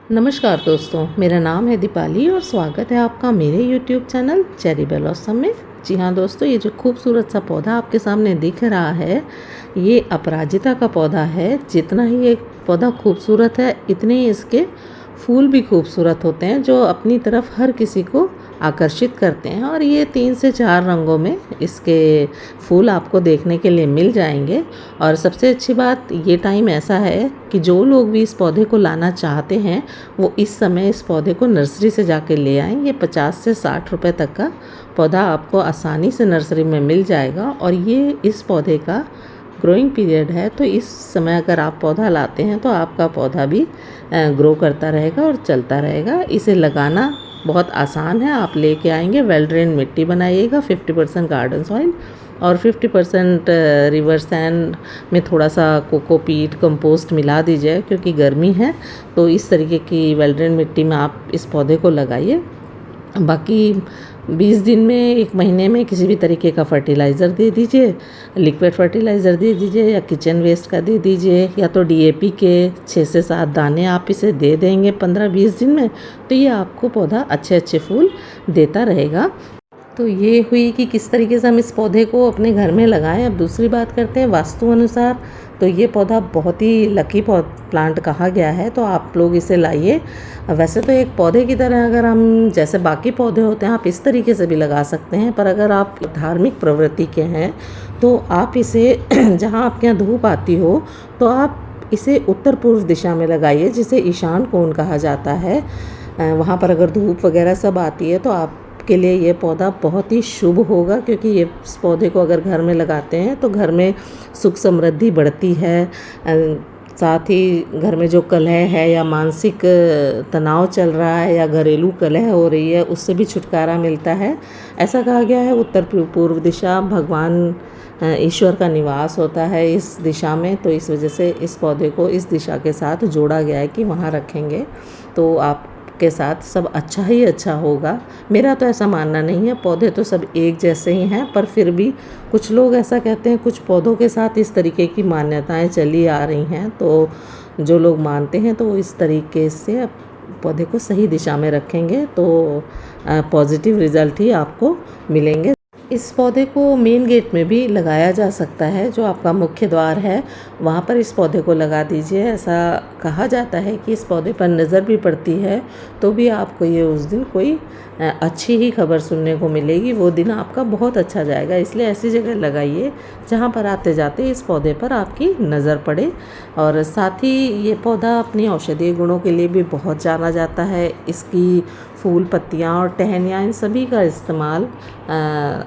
नमस्कार दोस्तों, मेरा नाम है दीपाली और स्वागत है आपका मेरे YouTube चैनल चेरी ब्लॉसम में। जी हाँ दोस्तों, ये जो खूबसूरत सा पौधा आपके सामने दिख रहा है, ये अपराजिता का पौधा है। जितना ही ये पौधा खूबसूरत है, इतने ही इसके फूल भी खूबसूरत होते हैं, जो अपनी तरफ हर किसी को आकर्षित करते हैं। और ये 3 से 4 रंगों में इसके फूल आपको देखने के लिए मिल जाएंगे। और सबसे अच्छी बात, ये टाइम ऐसा है कि जो लोग भी इस पौधे को लाना चाहते हैं, वो इस समय इस पौधे को नर्सरी से जाके ले आएँ। ये 50 से 60 रुपए तक का पौधा आपको आसानी से नर्सरी में मिल जाएगा। और ये इस पौधे का ग्रोइंग पीरियड है, तो इस समय अगर आप पौधा लाते हैं तो आपका पौधा भी ग्रो करता रहेगा और चलता रहेगा। इसे लगाना बहुत आसान है। आप लेके आएंगे, वेल ड्रेन मिट्टी बनाइएगा, 50% गार्डन सॉइल और 50% रिवर सैंड में थोड़ा सा कोकोपीट कंपोस्ट मिला दीजिए, क्योंकि गर्मी है। तो इस तरीके की वेल ड्रेन मिट्टी में आप इस पौधे को लगाइए। बाकी 20 दिन में, 1 महीने में किसी भी तरीके का फर्टिलाइज़र दे दीजिए, लिक्विड फर्टिलाइज़र दे दीजिए या किचन वेस्ट का दे दीजिए, या तो DAP के 6 से 7 दाने आप इसे दे देंगे 15-20 दिन में, तो ये आपको पौधा अच्छे फूल देता रहेगा। तो ये हुई कि किस तरीके से हम इस पौधे को अपने घर में लगाएं। अब दूसरी बात करते हैं वास्तु अनुसार। तो ये पौधा बहुत ही लकी प्लांट कहा गया है, तो आप लोग इसे लाइए। वैसे तो एक पौधे की तरह अगर हम, जैसे बाकी पौधे होते हैं, आप इस तरीके से भी लगा सकते हैं, पर अगर आप धार्मिक प्रवृत्ति के हैं तो आप इसे जहाँ आपके यहाँ धूप आती हो, तो आप इसे उत्तर पूर्व दिशा में लगाइए, जिसे ईशान कोण कहा जाता है। वहाँ पर अगर धूप वगैरह सब आती है तो आप के लिए ये पौधा बहुत ही शुभ होगा, क्योंकि ये इस पौधे को अगर घर में लगाते हैं तो घर में सुख समृद्धि बढ़ती है। साथ ही घर में जो कलह है या मानसिक तनाव चल रहा है या घरेलू कलह हो रही है, उससे भी छुटकारा मिलता है। ऐसा कहा गया है उत्तर पूर्व दिशा भगवान ईश्वर का निवास होता है इस दिशा में, तो इस वजह से इस पौधे को इस दिशा के साथ जोड़ा गया है कि वहाँ रखेंगे तो आप के साथ सब अच्छा ही अच्छा होगा। मेरा तो ऐसा मानना नहीं है, पौधे तो सब एक जैसे ही हैं, पर फिर भी कुछ लोग ऐसा कहते हैं, कुछ पौधों के साथ इस तरीके की मान्यताएं चली आ रही हैं। तो जो लोग मानते हैं तो वो इस तरीके से पौधे को सही दिशा में रखेंगे तो पॉजिटिव रिजल्ट ही आपको मिलेंगे। इस पौधे को मेन गेट में भी लगाया जा सकता है, जो आपका मुख्य द्वार है वहाँ पर इस पौधे को लगा दीजिए। ऐसा कहा जाता है कि इस पौधे पर नज़र भी पड़ती है तो भी आपको ये उस दिन कोई अच्छी ही खबर सुनने को मिलेगी। वो दिन आपका बहुत अच्छा जाएगा, इसलिए ऐसी जगह लगाइए जहाँ पर आते जाते इस पौधे पर आपकी नज़र पड़े। और साथ ही ये पौधा अपनी औषधीय गुणों के लिए भी बहुत जाना जाता है। इसकी फूल, पत्तियाँ और टहनियाँ, इन सभी का इस्तेमाल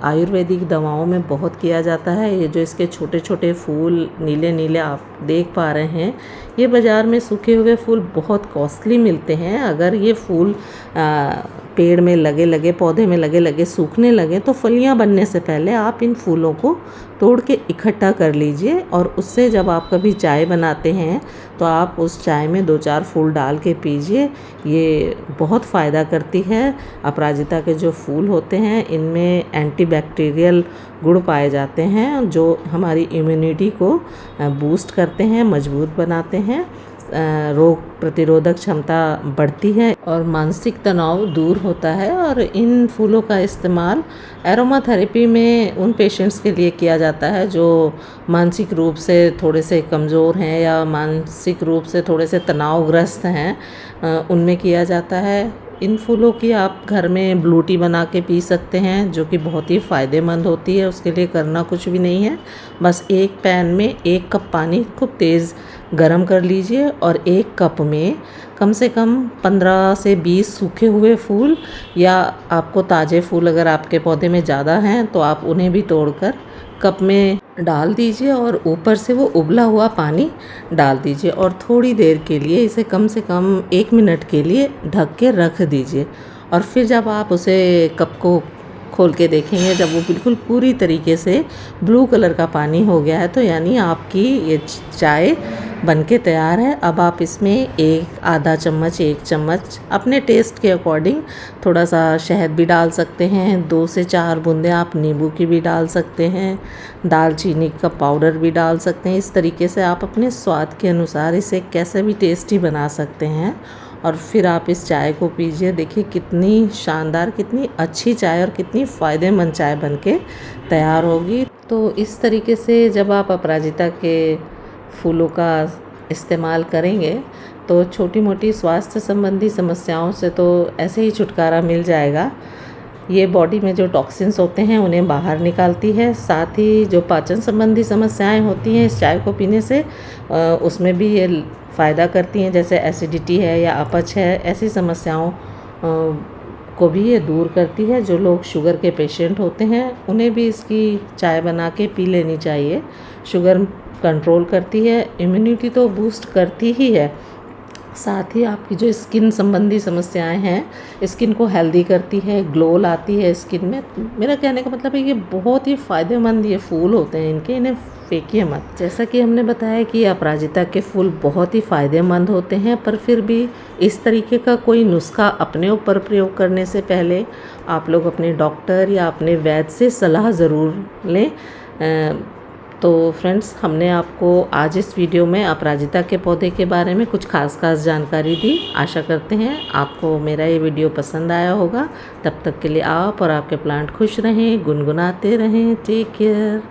आयुर्वेदिक दवाओं में बहुत किया जाता है। ये जो इसके छोटे छोटे फूल नीले नीले आप देख पा रहे हैं, ये बाज़ार में सूखे हुए फूल बहुत कॉस्टली मिलते हैं। अगर ये फूल पेड़ में लगे पौधे में लगे सूखने लगे तो फलियां बनने से पहले आप इन फूलों को तोड़ के इकट्ठा कर लीजिए, और उससे जब आप कभी चाय बनाते हैं तो आप उस चाय में 2-4 फूल डाल के पीजिए। ये बहुत फ़ायदा करती है। अपराजिता के जो फूल होते हैं, इनमें एंटीबैक्टीरियल गुण पाए जाते हैं, जो हमारी इम्यूनिटी को बूस्ट करते हैं, मजबूत बनाते हैं, रोग प्रतिरोधक क्षमता बढ़ती है और मानसिक तनाव दूर होता है। और इन फूलों का इस्तेमाल एरोमा थेरेपी में उन पेशेंट्स के लिए किया जाता है जो मानसिक रूप से थोड़े से कमज़ोर हैं या मानसिक रूप से थोड़े से तनावग्रस्त हैं, उनमें किया जाता है। इन फूलों की आप घर में ब्लू टी बना के पी सकते हैं, जो कि बहुत ही फ़ायदेमंद होती है। उसके लिए करना कुछ भी नहीं है, बस एक पैन में 1 कप पानी खूब तेज़ गरम कर लीजिए और 1 कप में कम से कम 15 से 20 सूखे हुए फूल, या आपको ताज़े फूल अगर आपके पौधे में ज़्यादा हैं तो आप उन्हें भी तोड़कर कप में डाल दीजिए और ऊपर से वो उबला हुआ पानी डाल दीजिए और थोड़ी देर के लिए इसे कम से कम 1 मिनट के लिए ढक के रख दीजिए। और फिर जब आप उसे कप को खोल के देखेंगे, जब वो बिल्कुल पूरी तरीके से ब्लू कलर का पानी हो गया है, तो यानी आपकी ये चाय बनके तैयार है। अब आप इसमें आधा चम्मच 1 चम्मच अपने टेस्ट के अकॉर्डिंग थोड़ा सा शहद भी डाल सकते हैं, 2 से 4 बूंदें आप नींबू की भी डाल सकते हैं, दालचीनी का पाउडर भी डाल सकते हैं। इस तरीके से आप अपने स्वाद के अनुसार इसे कैसे भी टेस्टी बना सकते हैं। और फिर आप इस चाय को पीजिए। देखिए कितनी शानदार, कितनी अच्छी चाय और कितनी फ़ायदेमंद चाय बनके तैयार होगी। तो इस तरीके से जब आप अपराजिता के फूलों का इस्तेमाल करेंगे तो छोटी मोटी स्वास्थ्य संबंधी समस्याओं से तो ऐसे ही छुटकारा मिल जाएगा। ये बॉडी में जो टॉक्सिन्स होते हैं उन्हें बाहर निकालती है, साथ ही जो पाचन संबंधी समस्याएं होती हैं इस चाय को पीने से उसमें भी ये फ़ायदा करती हैं, जैसे एसिडिटी है या अपच है, ऐसी समस्याओं को भी ये दूर करती है। जो लोग शुगर के पेशेंट होते हैं उन्हें भी इसकी चाय बना के पी लेनी चाहिए। शुगर कंट्रोल करती है, इम्यूनिटी तो बूस्ट करती ही है, साथ ही आपकी जो स्किन संबंधी समस्याएं हैं स्किन को हेल्दी करती है, ग्लो लाती है स्किन में। मेरा कहने का मतलब है ये बहुत ही फ़ायदेमंद ये फूल होते हैं इनके, इन्हें फेंकिए मत। जैसा कि हमने बताया कि अपराजिता के फूल बहुत ही फ़ायदेमंद होते हैं, पर फिर भी इस तरीके का कोई नुस्खा अपने ऊपर प्रयोग करने से पहले आप लोग अपने डॉक्टर या अपने वैद्य से सलाह ज़रूर लें। तो फ्रेंड्स, हमने आपको आज इस वीडियो में अपराजिता के पौधे के बारे में कुछ खास जानकारी दी। आशा करते हैं आपको मेरा ये वीडियो पसंद आया होगा। तब तक के लिए आप और आपके प्लांट खुश रहें, गुनगुनाते रहें। Take care.